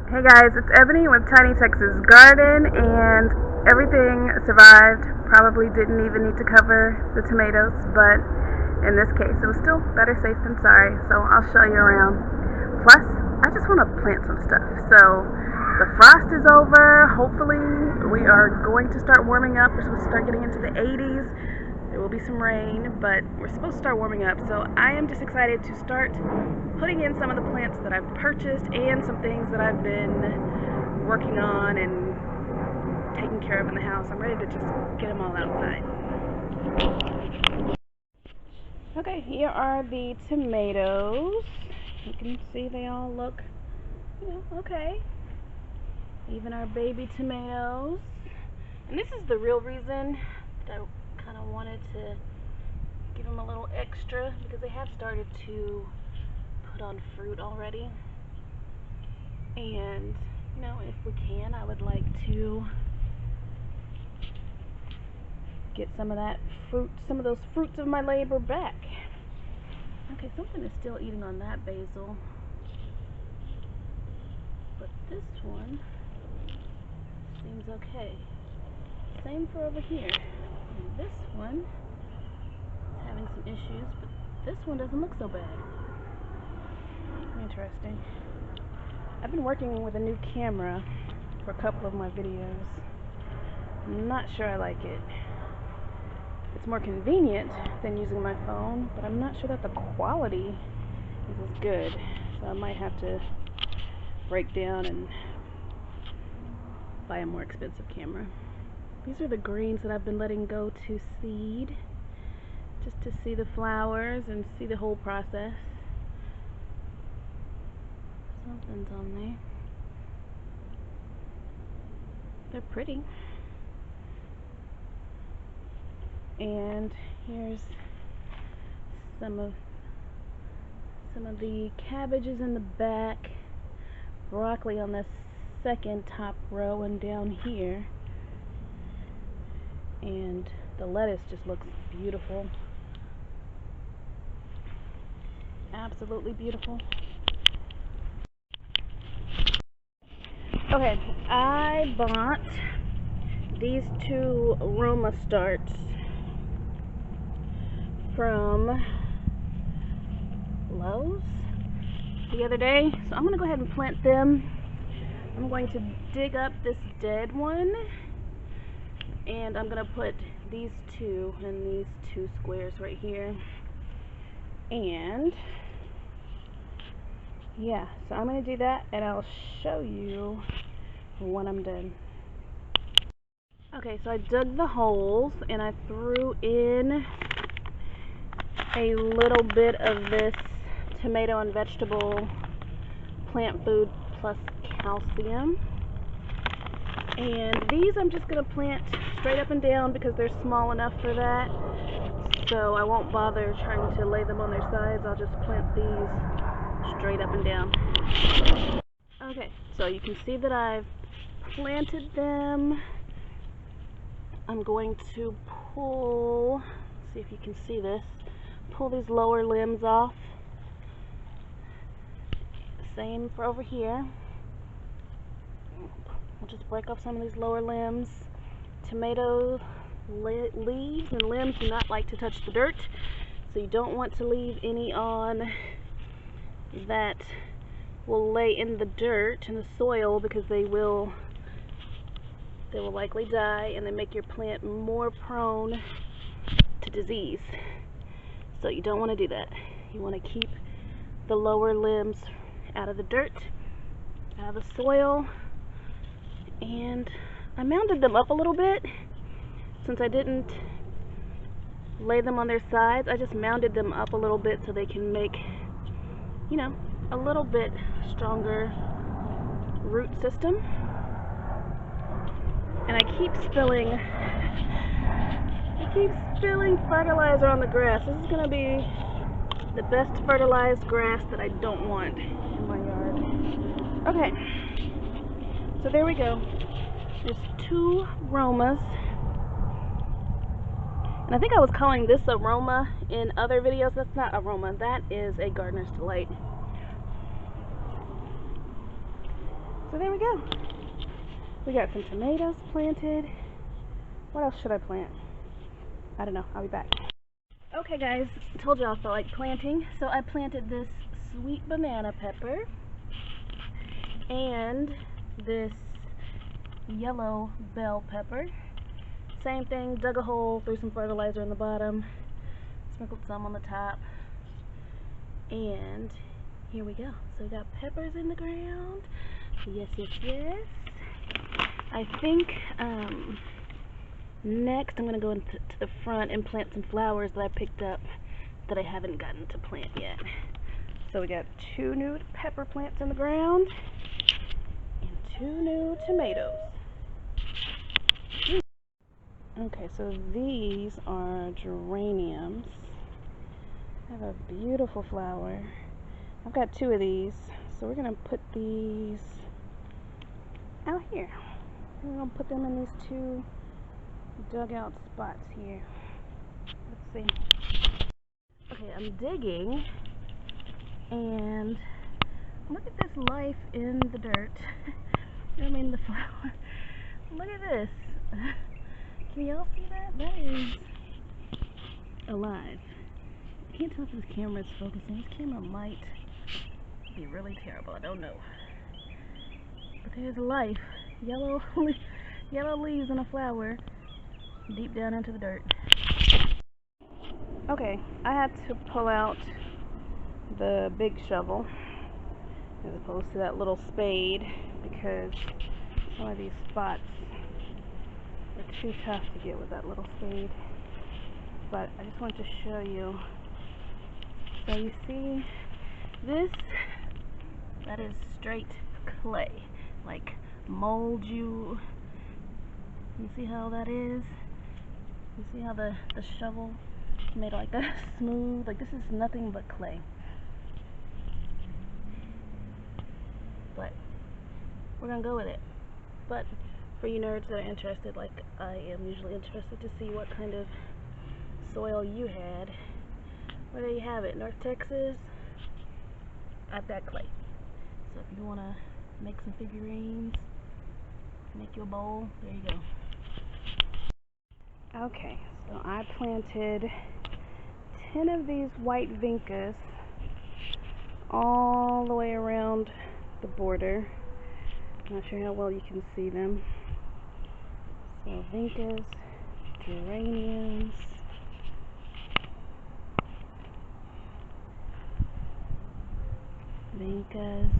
Hey guys, it's Ebony with TinyTexasGarden, and everything survived. Probably didn't even need to cover the tomatoes, but in this case, it was still better safe than sorry, so I'll show you around. Plus, I just want to plant some stuff. So, the frost is over. Hopefully, we are going to start warming up. We're supposed to start getting into the 80s. There will be some rain, but we're supposed to start warming up, so I am just excited to start putting in some of the plants that I've purchased and some things that I've been working on and taking care of in the house. I'm ready to just get them all outside. Okay, here are the tomatoes. You can see they all look, okay. Even our baby tomatoes. And this is the real reason that I kind of wanted to give them a little extra, because they have started to put on fruit already. And, if we can, I would like to get some of that fruit, some of those fruits of my labor back. Okay, something is still eating on that basil. But this one seems okay. Same for over here. And this one is having some issues, but this one doesn't look so bad. Interesting. I've been working with a new camera for a couple of my videos. I'm not sure I like it. It's more convenient than using my phone, but I'm not sure that the quality is as good. So I might have to break down and buy a more expensive camera. These are the greens that I've been letting go to seed, just to see the flowers and see the whole process. Something's on there. They're pretty. And here's some of the cabbages in the back, broccoli on the second top row and down here. And the lettuce just looks beautiful. Absolutely beautiful. Okay, I bought these two Roma starts from Lowe's the other day, so I'm going to go ahead and plant them. I'm going to dig up this dead one, and I'm going to put these two in these two squares right here. And yeah, so I'm going to do that, and I'll show you when I'm done. Okay, so I dug the holes and I threw in a little bit of this tomato and vegetable plant food plus calcium. And these I'm just going to plant straight up and down because they're small enough for that. So I won't bother trying to lay them on their sides. I'll just plant these straight up and down. Okay, so you can see that I've planted them. I'm going to pull, see if you can see this, pull these lower limbs off. Same for over here. We'll just break off some of these lower limbs. Tomato leaves and limbs do not like to touch the dirt, so you don't want to leave any on that will lay in the dirt and the soil, because they will likely die and they make your plant more prone to disease. So you don't want to do that. You want to keep the lower limbs out of the dirt, out of the soil. And I mounded them up a little bit. Since I didn't lay them on their sides, I just mounded them up a little bit so they can make, a little bit stronger root system. And I keep spilling fertilizer on the grass. This is going to be the best fertilized grass that I don't want in my yard. Okay, so there we go. There's two Romas. And I think I was calling this a Roma in other videos. That's not a Roma. That is a Gardener's Delight. So there we go. We got some tomatoes planted. What else should I plant? I don't know. I'll be back. Okay guys, told you I felt like planting. So I planted this sweet banana pepper and this yellow bell pepper. Same thing, dug a hole, threw some fertilizer in the bottom, sprinkled some on the top, and here we go. So we got peppers in the ground. Yes, yes, yes. I think next I'm going to go into the front and plant some flowers that I picked up that I haven't gotten to plant yet. So we got 2 new pepper plants in the ground and 2 new tomatoes. Okay, so these are geraniums. They have a beautiful flower. I've got 2 of these, so we're going to put these out here. We're going to put them in these 2 dugout spots here. Let's see. Okay, I'm digging, and look at this life in the dirt. I mean the flower. Look at this. Can y'all see that? That is alive. I can't tell if this camera is focusing. This camera might be really terrible. I don't know. But there's life. Yellow leaves on a flower deep down into the dirt. Okay, I had to pull out the big shovel as opposed to that little spade because some of these spots are too tough to get with that little spade. But I just wanted to show you. So you see this? That is straight clay, like moldy. You see how that is? You see how the shovel made it like that smooth? Like this is nothing but clay. But we're gonna go with it. But for you nerds that are interested, like I am usually interested to see what kind of soil you had. Well, there you have it, North Texas. I've got clay. So if you wanna make some figurines, make your bowl, there you go. Okay, so I planted 10 of these white vincas all the way around the border. I'm not sure how well you can see them. So vincas, geraniums, vincas,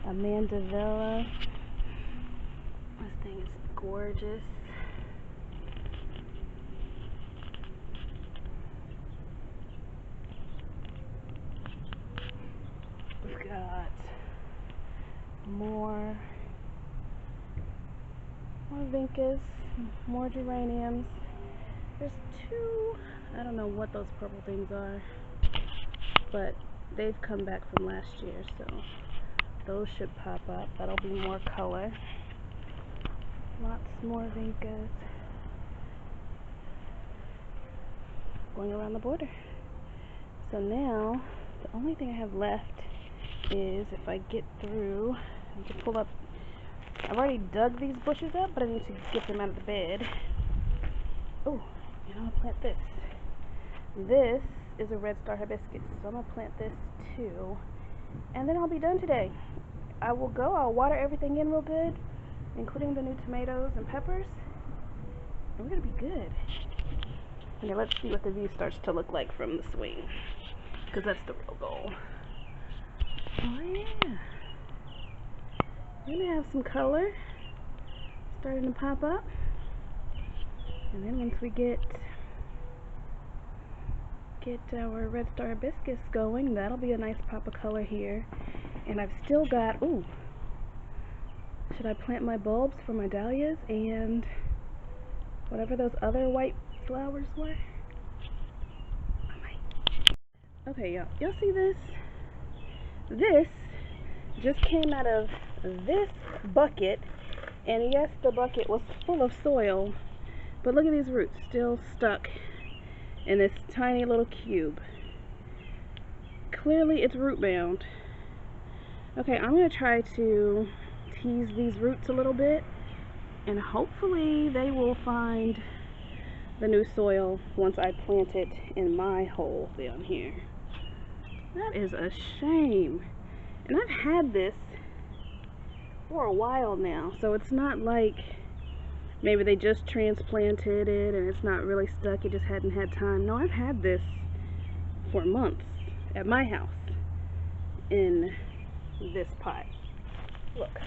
a mandevilla. This thing is gorgeous. We've got more vincas, more geraniums. There's 2, I don't know what those purple things are, but they've come back from last year, so those should pop up. That'll be more color. Lots more vincas going around the border. So now the only thing I have left is if I get through, I need to pull up. I've already dug these bushes up, but I need to get them out of the bed. Oh, and I'm gonna plant this. This is a red star hibiscus, so I'm gonna plant this too, and then I'll be done today. I'll water everything in real good, including the new tomatoes and peppers, and we're gonna be good. Okay, let's see what the view starts to look like from the swing, because that's the real goal. Oh yeah, we're gonna have some color starting to pop up, and then once we get our red star hibiscus going, that'll be a nice pop of color here. And I've still got, ooh, should I plant my bulbs for my dahlias and whatever those other white flowers were? I might. Okay, y'all see this? This just came out of this bucket, and yes, the bucket was full of soil, but look at these roots still stuck in this tiny little cube. Clearly it's root bound. Okay, I'm going to try to tease these roots a little bit, and hopefully they will find the new soil once I plant it in my hole down here. That is a shame. And I've had this for a while now, so it's not like maybe they just transplanted it and it's not really stuck, it just hadn't had time. No, I've had this for months at my house in this pot. Look,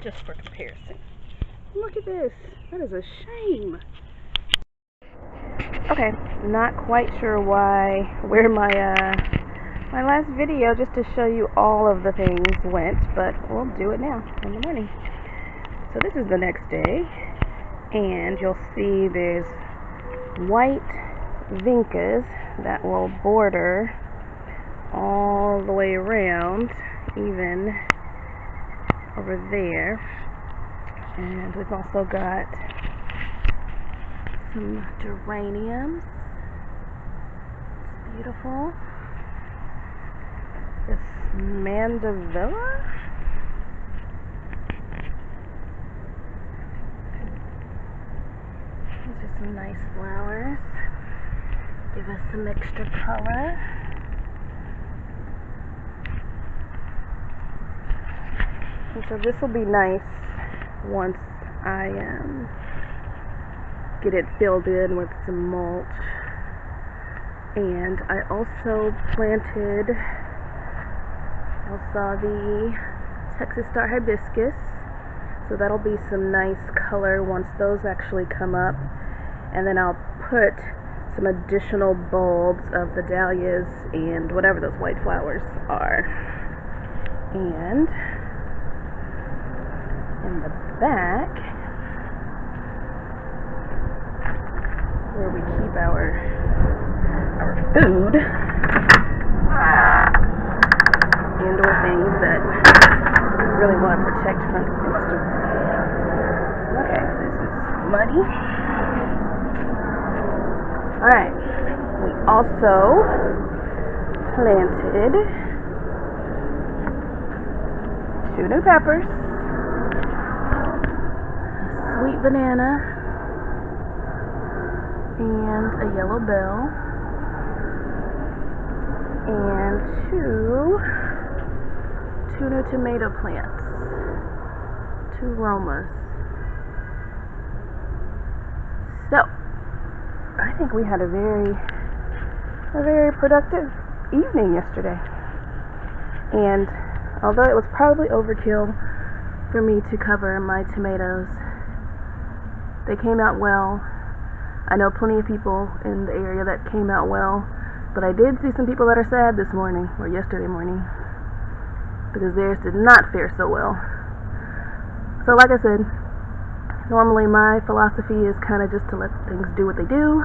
just for comparison. Look at this. That is a shame. Okay, not quite sure where my last video just to show you all of the things went, but we'll do it now in the morning. So this is the next day, and you'll see there's white vincas that will border all the way around, even over there. And we've also got some geraniums. It's beautiful. This mandevilla. These are some nice flowers. Give us some extra color. And so this will be nice once I get it filled in with some mulch. And I also planted, you saw the Texas Star Hibiscus, so that'll be some nice color once those actually come up. And then I'll put some additional bulbs of the dahlias and whatever those white flowers are. And in the back, where we keep our food and or things that we really want to protect from. Okay, this is muddy. Alright, we also planted 2 new peppers, a sweet banana, and a yellow bell, and two new tomato plants, 2 Romas. So I think we had a very productive evening yesterday. And although it was probably overkill for me to cover my tomatoes, they came out well. I know plenty of people in the area that came out well, but I did see some people that are sad this morning, or yesterday morning, because theirs did not fare so well. So like I said, normally my philosophy is kind of just to let things do what they do.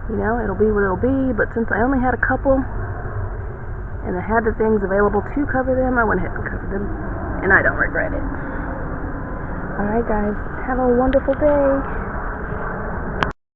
You know, it'll be what it'll be, but since I only had a couple, and I had the things available to cover them, I went ahead and covered them, and I don't regret it. Alright guys, have a wonderful day.